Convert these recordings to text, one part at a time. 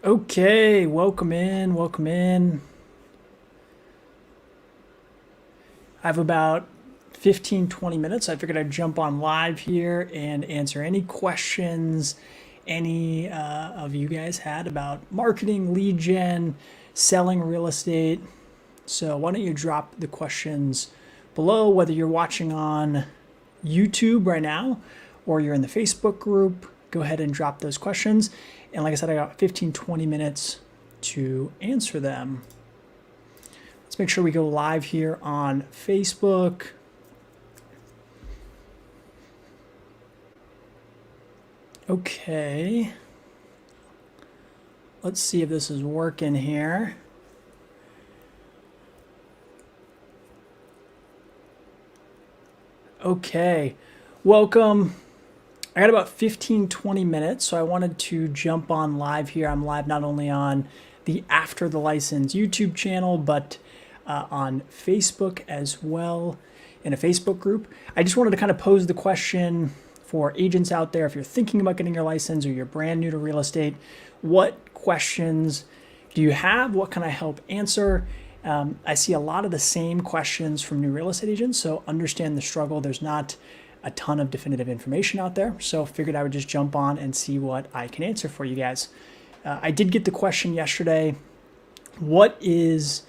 Okay, welcome in, welcome in. I have about 15, 20 minutes. I figured I'd jump on live here and answer any questions any of you guys had about marketing, lead gen, selling real estate. So why don't you drop the questions below, whether you're watching on YouTube right now or you're in the Facebook group. Go ahead and drop those questions. And like I said, I got 15, 20 minutes to answer them. Let's make sure we go live here on Facebook. Okay. Let's see if this is working here. Okay. Welcome. I got about 15, 20 minutes, so I wanted to jump on live here. I'm live not only on the After the License YouTube channel, but on Facebook as well, in a Facebook group. I just wanted to kind of pose the question for agents out there. If you're thinking about getting your license or you're brand new to real estate, what questions do you have? What can I help answer? I see a lot of the same questions from new real estate agents, so understand the struggle. There's not a ton of definitive information out there, so figured I would just jump on and see what I can answer for you guys. I did get the question yesterday, what is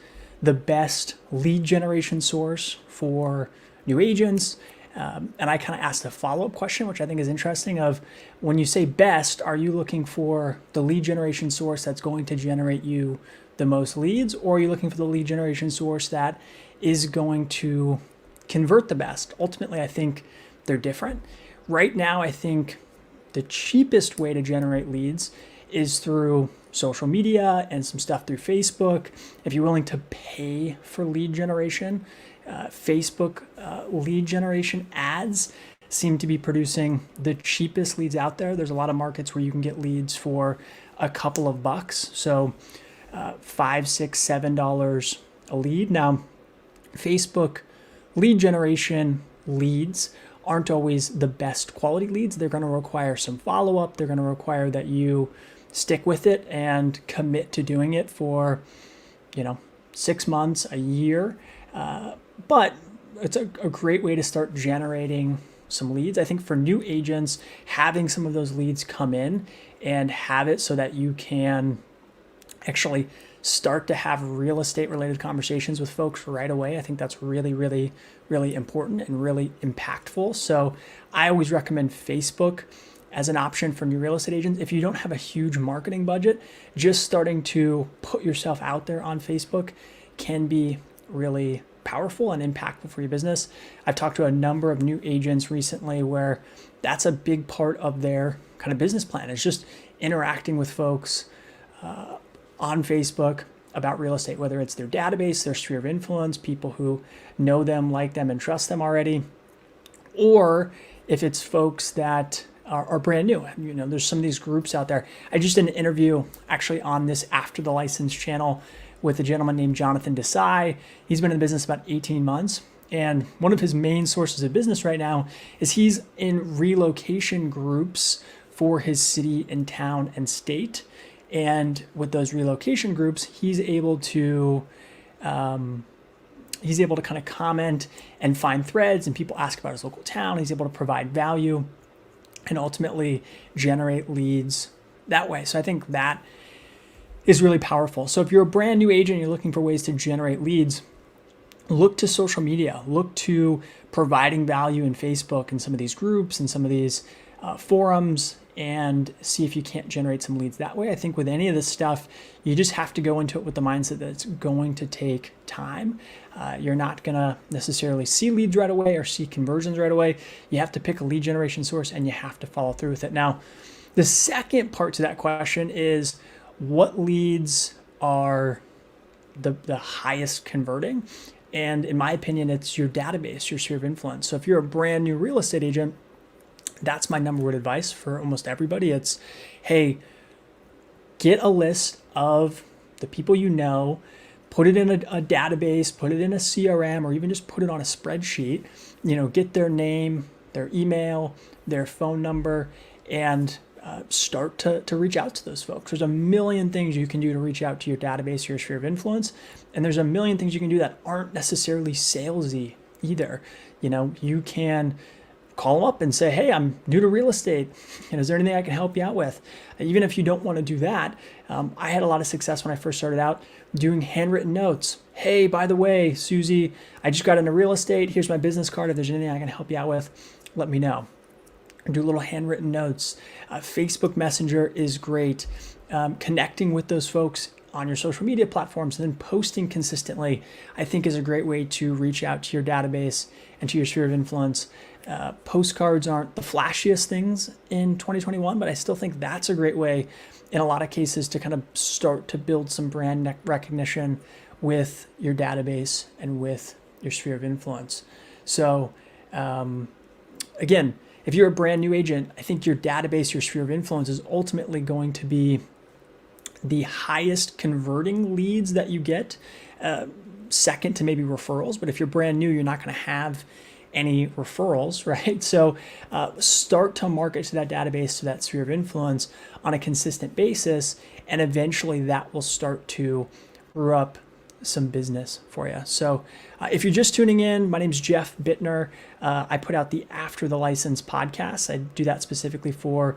the best lead generation source for new agents? And I kind of asked a follow-up question, which I think is interesting, of when you say best, are you looking for the lead generation source that's going to generate you the most leads, or are you looking for the lead generation source that is going to convert the best? Ultimately, I think they're different. Right now, I think the cheapest way to generate leads is through social media and some stuff through Facebook. If you're willing to pay for lead generation, Facebook lead generation ads seem to be producing the cheapest leads out there. There's a lot of markets where you can get leads for a couple of bucks. So $5, $6, $7 a lead. Now, Facebook lead generation leads aren't always the best quality leads. They're going to require some follow-up. They're going to require that you stick with it and commit to doing it for, 6 months, a year. But it's a great way to start generating some leads. I think for new agents, having some of those leads come in and have it so that you can actually start to have real estate related conversations with folks right away. I think that's really, really, really important and really impactful. So I always recommend Facebook as an option for new real estate agents. If you don't have a huge marketing budget, just starting to put yourself out there on Facebook can be really powerful and impactful for your business. I've talked to a number of new agents recently where that's a big part of their kind of business plan. It's just interacting with folks on Facebook about real estate, whether it's their database, their sphere of influence, people who know them, like them, and trust them already, or if it's folks that are brand new. There's some of these groups out there. I just did an interview actually on this After the License channel with a gentleman named Jonathan Desai. He's been in the business about 18 months. And one of his main sources of business right now is he's in relocation groups for his city and town and state. And with those relocation groups, he's able to kind of comment and find threads, and people ask about his local town. He's able to provide value and ultimately generate leads that way. So I think that is really powerful. So if you're a brand new agent, you're looking for ways to generate leads, look to social media, look to providing value in Facebook and some of these groups and some of these forums, and see if you can't generate some leads that way. I think with any of this stuff, you just have to go into it with the mindset that it's going to take time. You're not going to necessarily see leads right away or see conversions right away. You have to pick a lead generation source and you have to follow through with it. Now, the second part to that question is what leads are the highest converting? And in my opinion, it's your database, your sphere of influence. So if you're a brand new real estate agent, that's my number one advice for almost everybody. It's, hey, get a list of the people you know, put it in a database, put it in a CRM, or even just put it on a spreadsheet. Get their name, their email, their phone number, and start to reach out to those folks. There's a million things you can do to reach out to your database, your sphere of influence, and there's a million things you can do that aren't necessarily salesy either. You can call them up and say, hey, I'm new to real estate, and is there anything I can help you out with? Even if you don't want to do that, I had a lot of success when I first started out doing handwritten notes. Hey, by the way, Susie, I just got into real estate. Here's my business card. If there's anything I can help you out with, let me know. Do little handwritten notes. Facebook Messenger is great. Connecting with those folks on your social media platforms and then posting consistently, I think, is a great way to reach out to your database and to your sphere of influence. Postcards aren't the flashiest things in 2021, but I still think that's a great way in a lot of cases to kind of start to build some brand recognition with your database and with your sphere of influence. So again, if you're a brand new agent, I think your database, your sphere of influence is ultimately going to be the highest converting leads that you get, second to maybe referrals. But if you're brand new, you're not going to have any referrals, right? So start to market to that database, to that sphere of influence on a consistent basis, and eventually that will start to brew up some business for you. So if you're just tuning in, my name's Jeff Bittner. I put out the After the License podcast. I do that specifically for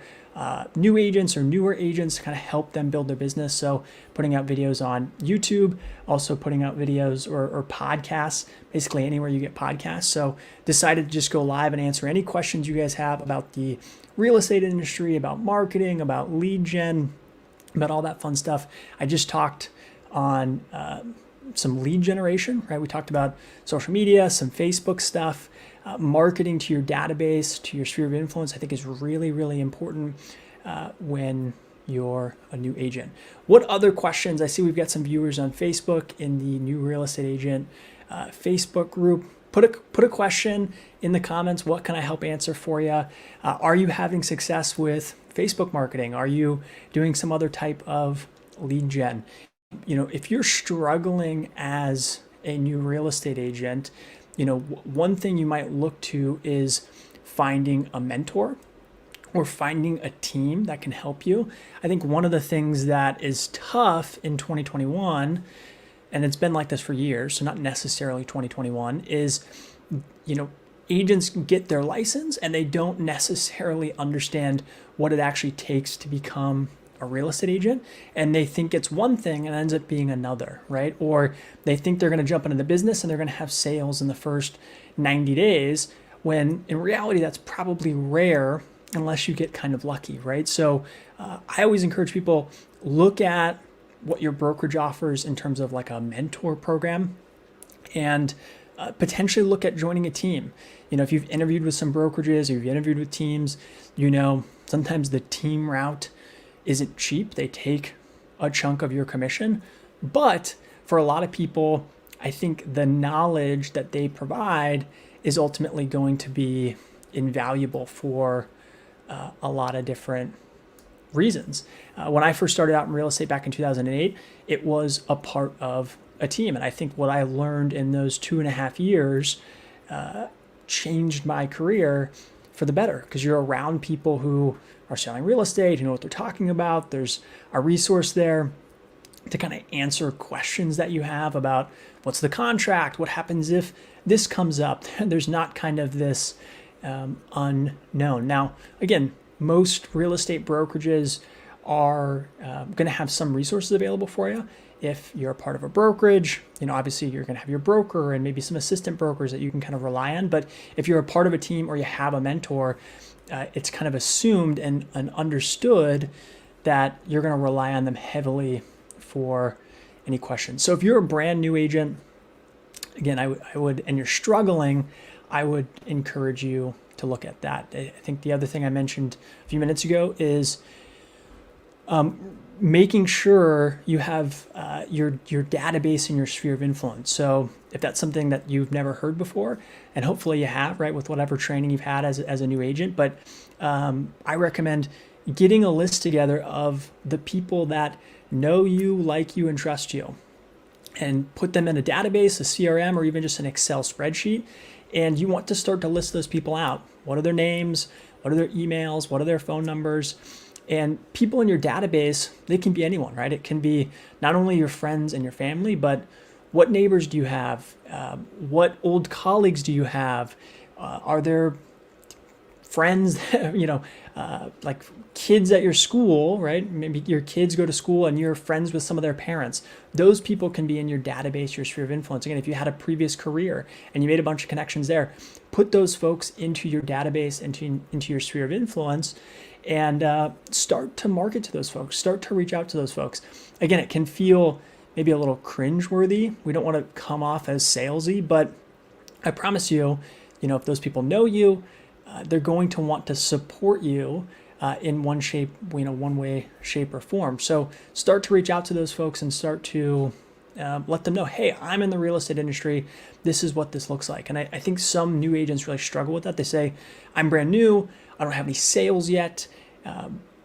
new agents or newer agents to kind of help them build their business. So putting out videos on YouTube, also putting out videos or podcasts, basically anywhere you get podcasts. So decided to just go live and answer any questions you guys have about the real estate industry, about marketing, about lead gen, about all that fun stuff. I just talked on some lead generation, right? We talked about social media, some Facebook stuff, marketing to your database, to your sphere of influence, I think is really, really important when you're a new agent. What other questions? I see we've got some viewers on Facebook in the New Real Estate Agent Facebook group. Put a question in the comments. What can I help answer for you? Are you having success with Facebook marketing? Are you doing some other type of lead gen? If you're struggling as a new real estate agent, one thing you might look to is finding a mentor or finding a team that can help you. I think one of the things that is tough in 2021, and it's been like this for years, so not necessarily 2021, is, agents get their license and they don't necessarily understand what it actually takes to become a real estate agent, and they think it's one thing and it ends up being another, right? Or they think they're going to jump into the business and they're going to have sales in the first 90 days, when in reality that's probably rare unless you get kind of lucky, right? So I always encourage people, look at what your brokerage offers in terms of like a mentor program, and potentially look at joining a team. If you've interviewed with some brokerages or you've interviewed with teams, sometimes the team route isn't cheap. They take a chunk of your commission. But for a lot of people, I think the knowledge that they provide is ultimately going to be invaluable for a lot of different reasons. When I first started out in real estate back in 2008, it was a part of a team. And I think what I learned in those 2.5 years changed my career for the better, because you're around people who are selling real estate, who know what they're talking about. There's a resource there to kind of answer questions that you have about what's the contract, what happens if this comes up. There's not kind of this unknown. Now, again, most real estate brokerages are going to have some resources available for you. If you're a part of a brokerage, obviously you're going to have your broker and maybe some assistant brokers that you can kind of rely on. But if you're a part of a team or you have a mentor, it's kind of assumed and understood that you're going to rely on them heavily for any questions. So if you're a brand new agent, again, I would, and you're struggling, I would encourage you to look at that. I think the other thing I mentioned a few minutes ago is making sure you have your database and your sphere of influence. So if that's something that you've never heard before, and hopefully you have, right, with whatever training you've had as a new agent, but I recommend getting a list together of the people that know you, like you, and trust you, and put them in a database, a CRM, or even just an Excel spreadsheet. And you want to start to list those people out. What are their names? What are their emails? What are their phone numbers? And people in your database, they can be anyone, right? It can be not only your friends and your family, but what neighbors do you have? What old colleagues do you have? Are there friends, like kids at your school, right? Maybe your kids go to school and you're friends with some of their parents. Those people can be in your database, your sphere of influence. Again, if you had a previous career and you made a bunch of connections there, put those folks into your database, into your sphere of influence, and start to market to those folks, start to reach out to those folks. Again, it can feel maybe a little cringeworthy. We don't want to come off as salesy, but I promise you, if those people know you, they're going to want to support you in one way, shape, or form. So start to reach out to those folks and start to let them know, hey, I'm in the real estate industry. This is what this looks like. And I think some new agents really struggle with that. They say, I'm brand new. I don't have any sales yet.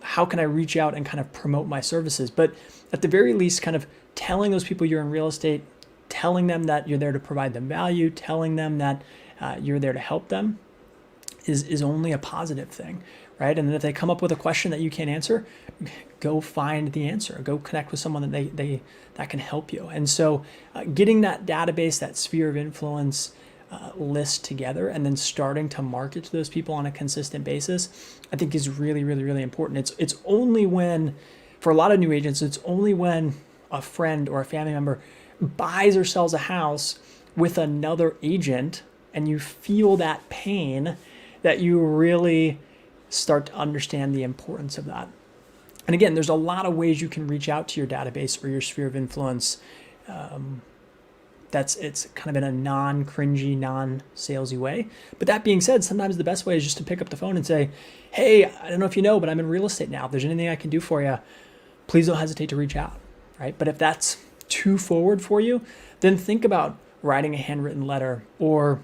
How can I reach out and kind of promote my services? But at the very least, kind of telling those people you're in real estate, telling them that you're there to provide them value, telling them that you're there to help them is only a positive thing, right? And then if they come up with a question that you can't answer, go find the answer. Go connect with someone that can help you. And so getting that database, that sphere of influence list together, and then starting to market to those people on a consistent basis, I think is really, really, really important. It's only when, for a lot of new agents, it's only when a friend or a family member buys or sells a house with another agent and you feel that pain that you really start to understand the importance of that. And again, there's a lot of ways you can reach out to your database or your sphere of influence. It's kind of in a non-cringy, non-salesy way. But that being said, sometimes the best way is just to pick up the phone and say, hey, I don't know if you know, but I'm in real estate now. If there's anything I can do for you, please don't hesitate to reach out, right? But if that's too forward for you, then think about writing a handwritten letter, or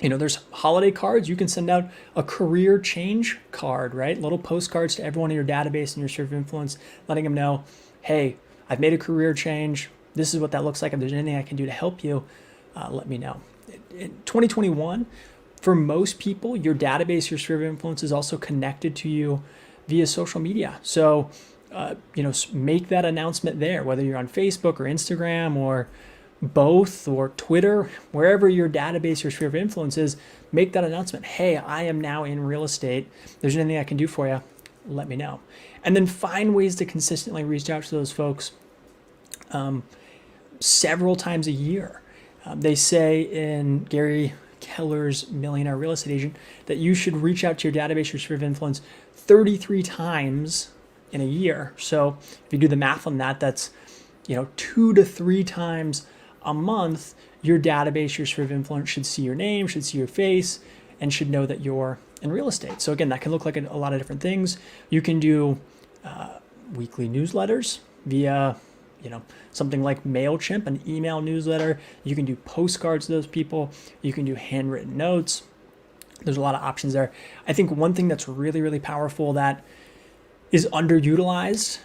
there's holiday cards. You can send out a career change card, right? Little postcards to everyone in your database and your sphere of influence, letting them know, hey, I've made a career change. This is what that looks like. If there's anything I can do to help you, let me know. In 2021, for most people, your database, your sphere of influence is also connected to you via social media. So, make that announcement there, whether you're on Facebook or Instagram or both, or Twitter, wherever your database, your sphere of influence is, make that announcement. Hey, I am now in real estate. If there's anything I can do for you, let me know. And then find ways to consistently reach out to those folks several times a year. They say in Gary Keller's Millionaire Real Estate Agent that you should reach out to your database, your sphere of influence 33 times in a year. So if you do the math on that, that's 2 to 3 times a month, your database, your sphere of influence should see your name, should see your face, and should know that you're in real estate. So again, that can look like a lot of different things. You can do weekly newsletters via, something like MailChimp, an email newsletter. You can do postcards to those people. You can do handwritten notes. There's a lot of options there. I think one thing that's really, really powerful that is underutilized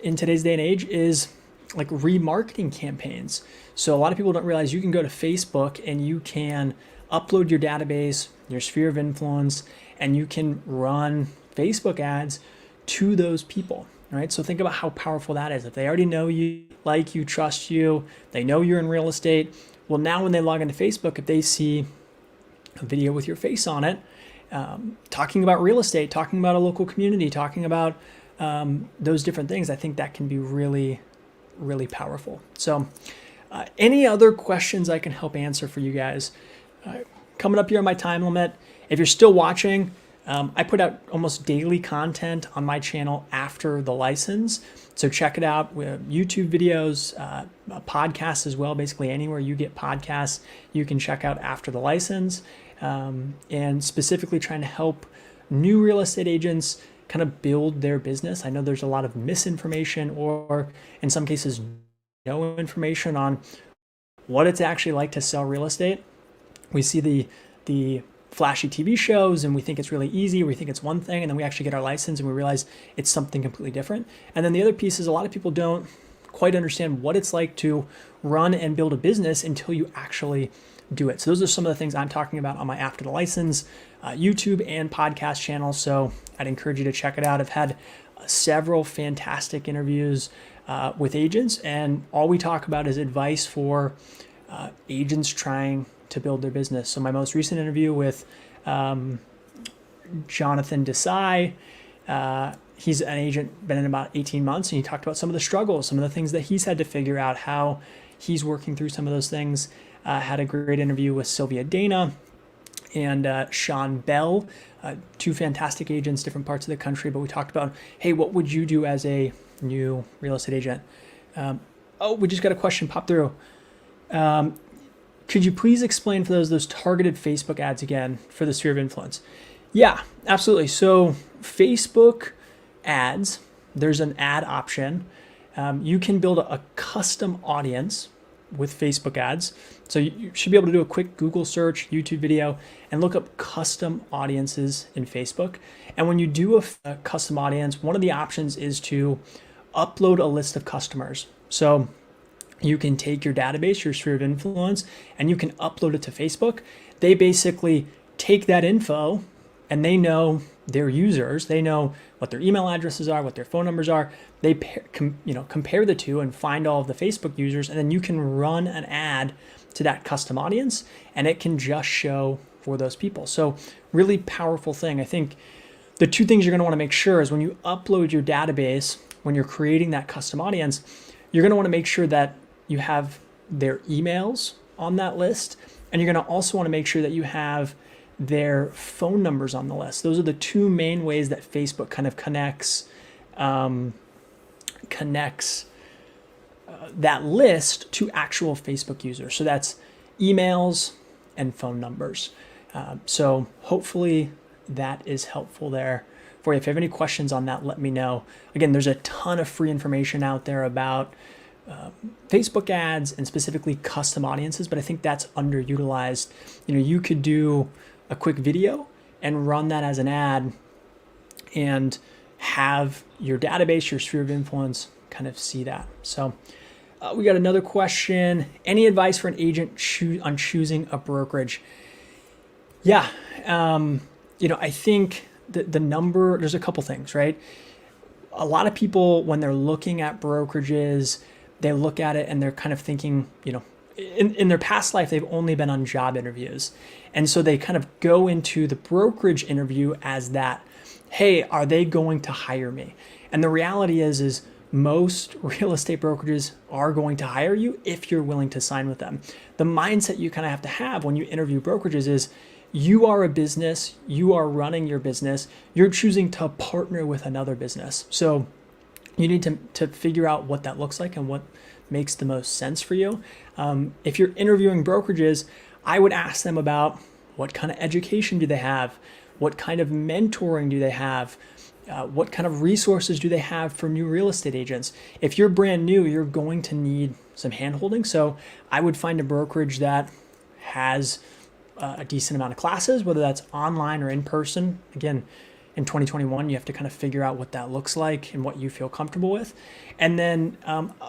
in today's day and age is like remarketing campaigns. So a lot of people don't realize you can go to Facebook and you can upload your database, your sphere of influence, and you can run Facebook ads to those people, right? So think about how powerful that is. If they already know you, like you, trust you, they know you're in real estate. Well, now when they log into Facebook, if they see a video with your face on it, talking about real estate, talking about a local community, talking about those different things, I think that can be really, really powerful. So any other questions I can help answer for you guys? Coming up here on my time limit. If you're still watching, I put out almost daily content on my channel after the license. So check it out. We have YouTube videos, podcasts as well. Basically anywhere you get podcasts, you can check out after the license. And specifically trying to help new real estate agents kind of build their business. I know there's a lot of misinformation, or in some cases, no information on what it's actually like to sell real estate. We see the flashy TV shows and we think it's really easy. We think it's one thing, and then we actually get our license and we realize it's something completely different. And then the other piece is a lot of people don't quite understand what it's like to run and build a business until you actually do it. So those are some of the things I'm talking about on my After the License YouTube and podcast channel. So I'd encourage you to check it out. I've had several fantastic interviews with agents, and all we talk about is advice for agents trying to build their business. So my most recent interview with Jonathan Desai, he's an agent, been in about 18 months, and he talked about some of the struggles, some of the things that he's had to figure out, how he's working through some of those things. Had a great interview with Sylvia Dana and Sean Bell, two fantastic agents, different parts of the country, but we talked about, hey, what would you do as a new real estate agent? We just got a question pop through. Could you please explain for those targeted Facebook ads again for the sphere of influence? Yeah, absolutely. So Facebook ads, there's an ad option. You can build a custom audience with Facebook ads. So you should be able to do a quick Google search, YouTube video, and look up custom audiences in Facebook. And when you do a custom audience, one of the options is to upload a list of customers. So you can take your database, your sphere of influence, and you can upload it to Facebook. They basically take that info and they know their users. They know what their email addresses are, what their phone numbers are. They compare the two and find all of the Facebook users, and then you can run an ad to that custom audience, and it can just show for those people. So really powerful thing. I think the two things you're going to want to make sure is when you upload your database, when you're creating that custom audience, you're going to want to make sure that you have their emails on that list, and you're going to also want to make sure that you have their phone numbers on the list. Those are the two main ways that Facebook kind of connects that list to actual Facebook users. So that's emails and phone numbers. So hopefully that is helpful there for you. If you have any questions on that, let me know. Again, there's a ton of free information out there about Facebook ads and specifically custom audiences, but I think that's underutilized. You could do a quick video and run that as an ad and have your database, your sphere of influence kind of see that. So we got another question. Any advice for an agent on choosing a brokerage? Yeah. I think the number, there's a couple things, right? A lot of people, when they're looking at brokerages, they look at it and they're kind of thinking, in their past life, they've only been on job interviews. And so they kind of go into the brokerage interview as that, hey, are they going to hire me? And the reality is most real estate brokerages are going to hire you if you're willing to sign with them. The mindset you kind of have to have when you interview brokerages is you are a business, you are running your business, you're choosing to partner with another business. So you need to figure out what that looks like and what makes the most sense for you. If you're interviewing brokerages, I would ask them about what kind of education do they have? What kind of mentoring do they have? What kind of resources do they have for new real estate agents? If you're brand new, you're going to need some handholding. So I would find a brokerage that has a decent amount of classes, whether that's online or in person. Again, in 2021, you have to kind of figure out what that looks like and what you feel comfortable with. And then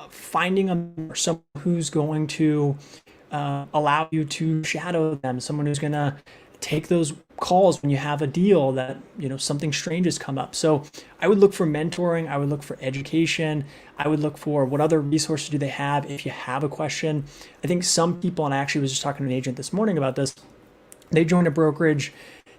finding someone who's going to allow you to shadow them, someone who's going to take those calls when you have a deal that, something strange has come up. So I would look for mentoring. I would look for education. I would look for what other resources do they have if you have a question. I think some people, and I actually was just talking to an agent this morning about this, they joined a brokerage.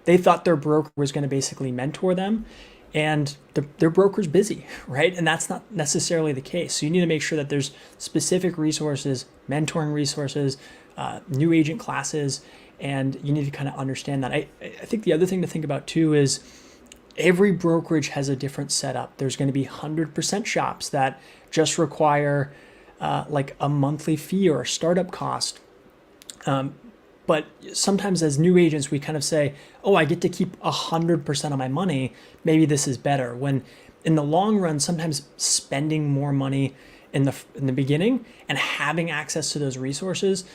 They thought their broker was going to basically mentor them, and their broker's busy, right? And that's not necessarily the case. So you need to make sure that there's specific resources, mentoring resources, new agent classes, and you need to kind of understand that. I think the other thing to think about too is every brokerage has a different setup. There's going to be 100% shops that just require like a monthly fee or a startup cost. But sometimes as new agents, we kind of say, oh, I get to keep 100% of my money. Maybe this is better. When in the long run, sometimes spending more money in the beginning and having access to those resources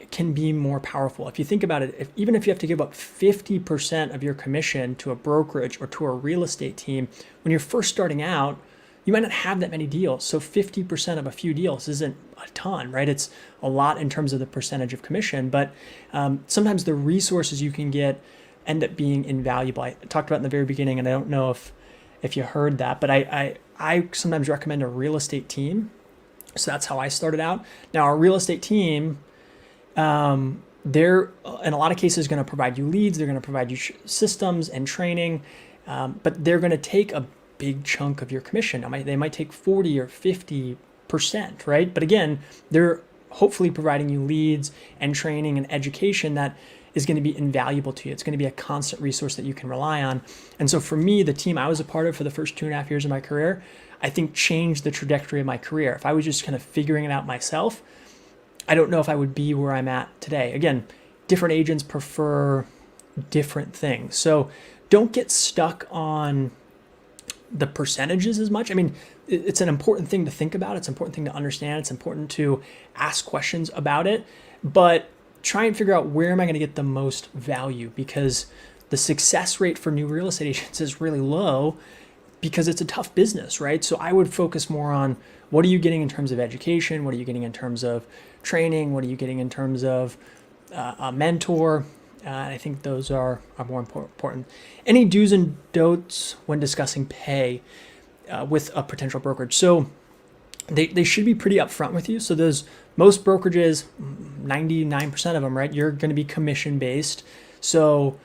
can be more powerful. If you think about it, even if you have to give up 50% of your commission to a brokerage or to a real estate team, when you're first starting out, you might not have that many deals. So 50% of a few deals isn't a ton, right? It's a lot in terms of the percentage of commission, but sometimes the resources you can get end up being invaluable. I talked about in the very beginning, and I don't know if if you heard that, but I sometimes recommend a real estate team. So that's how I started out. Now, our real estate team, they're in a lot of cases going to provide you leads. They're going to provide you systems and training, but they're going to take a big chunk of your commission. They might take 40 or 50%, right? But again, they're hopefully providing you leads and training and education that is going to be invaluable to you. It's going to be a constant resource that you can rely on. And so for me, the team I was a part of for the first 2.5 years of my career, I think changed the trajectory of my career. If I was just kind of figuring it out myself, I don't know if I would be where I'm at today. Again, different agents prefer different things. So don't get stuck on the percentages as much. I mean, it's an important thing to think about. It's an important thing to understand. It's important to ask questions about it, but try and figure out where am I going to get the most value, because the success rate for new real estate agents is really low because it's a tough business, right? So I would focus more on what are you getting in terms of education? What are you getting in terms of training? What are you getting in terms of a mentor? I think those are more important. Any do's and don'ts when discussing pay with a potential brokerage? So they should be pretty upfront with you. So most brokerages, 99% of them, right? You're going to be commission based. So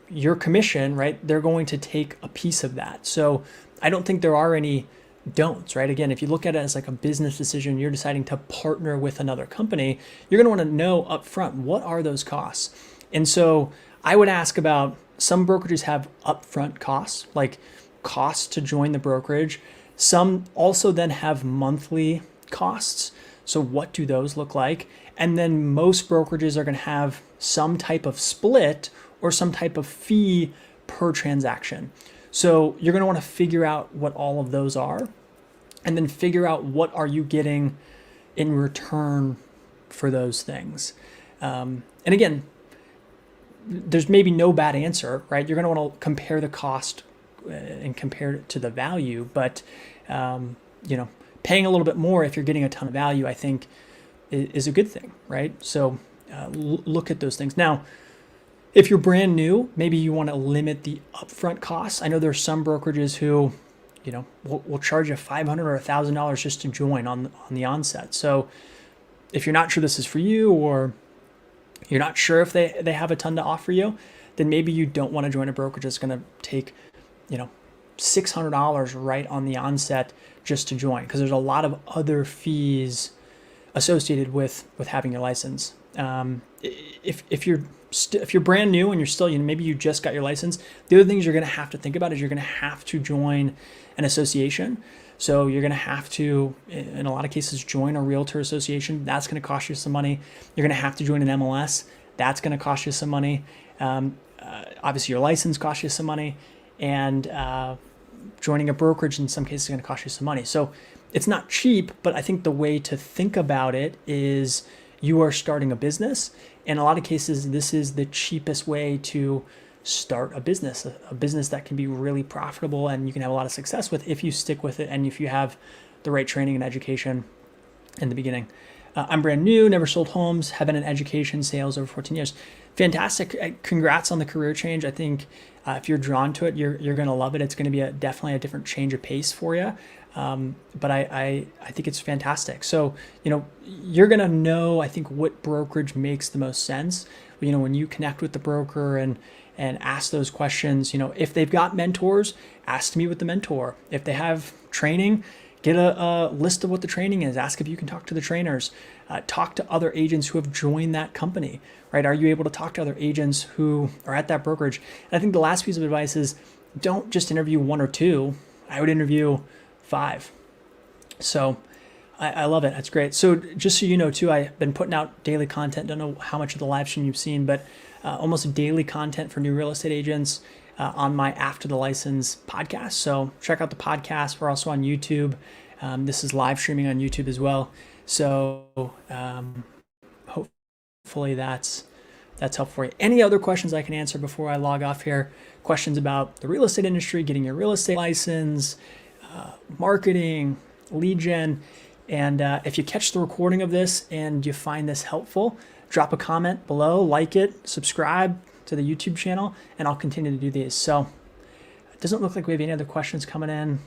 your commission, right? They're going to take a piece of that. So I don't think there are any don'ts, right? Again, if you look at it as like a business decision, you're deciding to partner with another company, you're going to want to know upfront, what are those costs? And so I would ask about, some brokerages have upfront costs, like costs to join the brokerage. Some also then have monthly costs. So what do those look like? And then most brokerages are going to have some type of split or some type of fee per transaction. So you're going to want to figure out what all of those are, and then figure out what are you getting in return for those things. And again, there's maybe no bad answer, right? You're going to want to compare the cost and compare it to the value, but paying a little bit more if you're getting a ton of value, I think is a good thing, right? So look at those things. Now, if you're brand new, maybe you want to limit the upfront costs. I know there's some brokerages who, will charge you $500 or $1,000 just to join on the onset. So if you're not sure this is for you, or you're not sure if they have a ton to offer you, then maybe you don't want to join a brokerage that's going to take, $600 right on the onset just to join, because there's a lot of other fees associated with having your license. If you're brand new and you're still, maybe you just got your license, the other things you're going to have to think about is you're going to have to join an association. So you're going to have to, in a lot of cases, join a realtor association. That's going to cost you some money. You're going to have to join an MLS. That's going to cost you some money. Obviously, your license costs you some money, and joining a brokerage in some cases is going to cost you some money. So it's not cheap, but I think the way to think about it is you are starting a business. In a lot of cases, this is the cheapest way to start a business that can be really profitable and you can have a lot of success with if you stick with it and if you have the right training and education in the beginning. I'm brand new, never sold homes, have been in education sales over 14 years. Fantastic. Congrats on the career change. I think if you're drawn to it, you're going to love it. It's going to be definitely a different change of pace for you. But I think it's fantastic. So, you're going to know, I think, what brokerage makes the most sense. When you connect with the broker and ask those questions, if they've got mentors, ask to meet with the mentor. If they have training, get a list of what the training is. Ask if you can talk to the trainers. Talk to other agents who have joined that company, right? Are you able to talk to other agents who are at that brokerage? And I think the last piece of advice is don't just interview one or two. I would interview 5. So I love it. That's great. So just so you know too, I've been putting out daily content. Don't know how much of the live stream you've seen, but almost daily content for new real estate agents on my After the License podcast. So check out the podcast. We're also on YouTube. This is live streaming on YouTube as well. So hopefully that's helpful for you. Any other questions I can answer before I log off here? Questions about the real estate industry, getting your real estate license, marketing, lead gen. And if you catch the recording of this and you find this helpful, drop a comment below, like it, subscribe to the YouTube channel, and I'll continue to do these. So It doesn't look like we have any other questions coming in.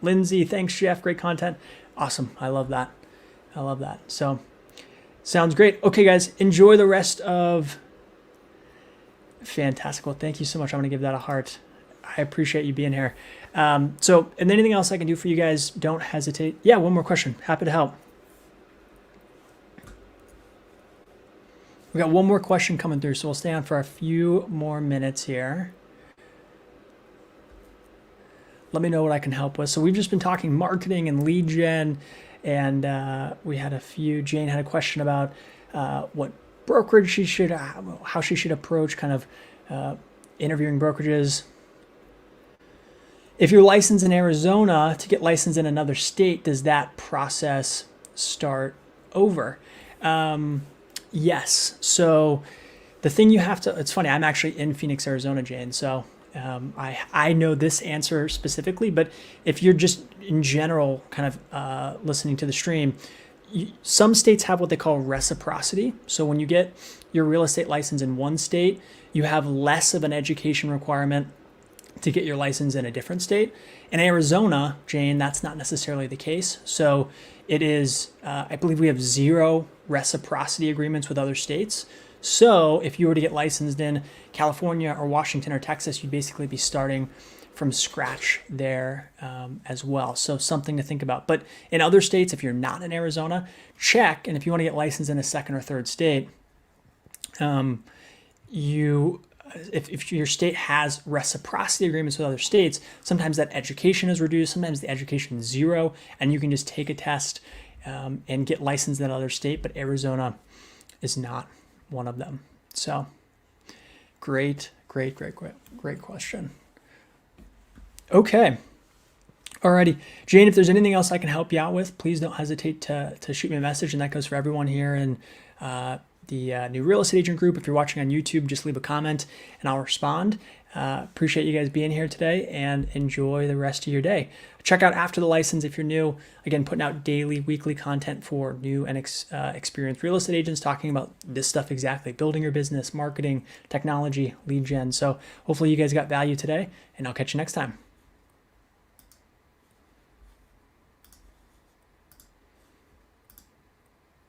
Lindsay, thanks, Jeff. Great content. Awesome. I love that. I love that. So sounds great. Okay, guys, enjoy the rest of. Fantastic. Well, thank you so much. I'm going to give that a heart. I appreciate you being here. So, and anything else I can do for you guys, don't hesitate. Yeah, one more question. Happy to help. We got one more question coming through, so we'll stay on for a few more minutes here. Let me know what I can help with. So we've just been talking marketing and lead gen, and we had a few. Jane had a question about what brokerage she should, how she should approach kind of interviewing brokerages. If you're licensed in Arizona, to get licensed in another state, does that process start over? Yes. So the thing you have to, it's funny, I'm actually in Phoenix, Arizona, Jane. So I know this answer specifically, but if you're just in general kind of listening to the stream, some states have what they call reciprocity. So when you get your real estate license in one state, you have less of an education requirement to get your license in a different state. In Arizona, Jane, that's not necessarily the case. So it is, I believe we have 0 reciprocity agreements with other states. So if you were to get licensed in California or Washington or Texas, you'd basically be starting from scratch there as well. So something to think about. But in other states, if you're not in Arizona, check. And if you want to get licensed in a second or third state, if your state has reciprocity agreements with other states, sometimes that education is reduced, sometimes the education is 0, and you can just take a test and get licensed in another state, but Arizona is not one of them. So great question. Okay. Alrighty. Jane, if there's anything else I can help you out with, please don't hesitate to shoot me a message, and that goes for everyone here in the new real estate agent group. If you're watching on YouTube, just leave a comment and I'll respond. Appreciate you guys being here today, and enjoy the rest of your day. Check out After the License if you're new. Again, putting out daily, weekly content for new and experienced real estate agents, talking about this stuff exactly, building your business, marketing, technology, lead gen. So hopefully you guys got value today, and I'll catch you next time.